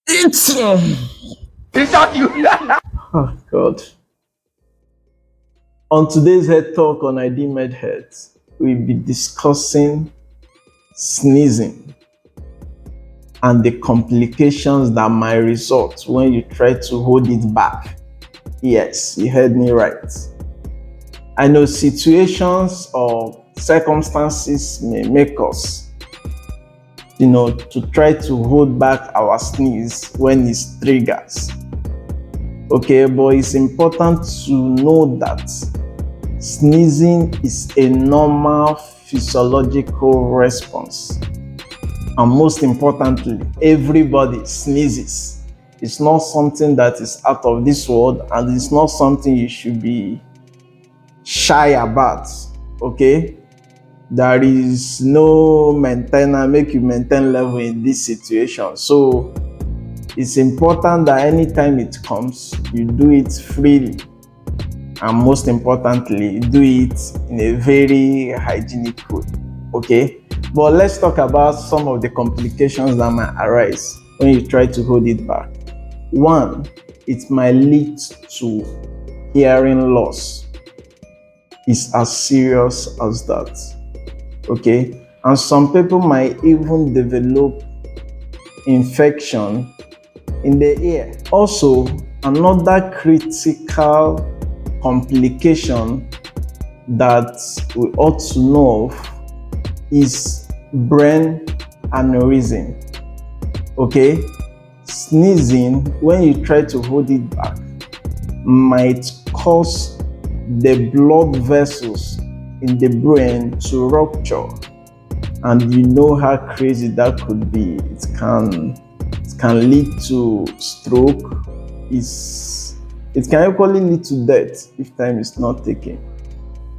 It's It's not you. oh God. On today's head talk on ID Med Health, we'll be discussing sneezing and the complications that might result when you try to hold it back. Yes, you heard me right. I know situations or circumstances may make us, to try to hold back our sneeze when it triggers. Okay, but it's important to know that sneezing is a normal physiological response. And most importantly, everybody sneezes. It's not something that is out of this world, and it's not something you should be shy about. Okay? There is no make you maintain level in this situation. So it's important that anytime it comes, you do it freely. And most importantly, do it in a very hygienic way. Okay? But let's talk about some of the complications that might arise when you try to hold it back. One, it might lead to hearing loss. It's as serious as that. Okay? And some people might even develop infection in the ear. Also, another critical complication that we ought to know of is brain aneurysm. Okay? Sneezing, when you try to hold it back, might cause the blood vessels in the brain to rupture. And you know how crazy that could be. It can lead to stroke. It can equally lead to death if time is not taken.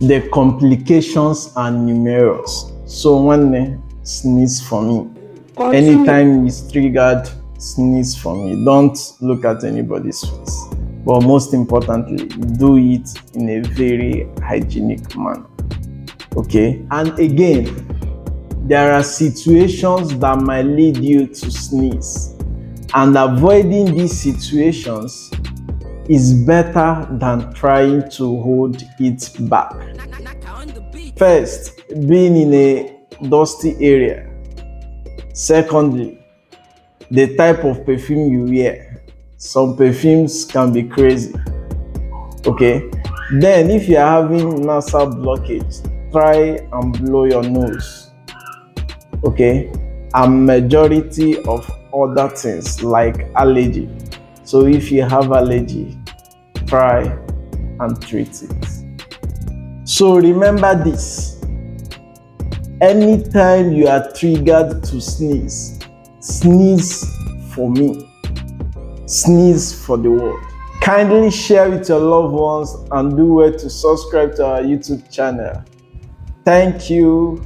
The complications are numerous. So one, sneeze for me. Anytime it's triggered, sneeze for me. Don't look at anybody's face. But most importantly, do it in a very hygienic manner. Okay? And again, there are situations that might lead you to sneeze. And avoiding these situations is better than trying to hold it back. First, being in a dusty area. Secondly, the type of perfume you wear. Some perfumes can be crazy. Okay? Then, if you are having nasal blockage, try and blow your nose. Okay? And majority of other things like allergy. So if you have allergy, try and treat it. So remember this. Anytime you are triggered to sneeze, sneeze for me. Sneeze for the world. Kindly share with your loved ones and do well to subscribe to our YouTube channel. Thank you.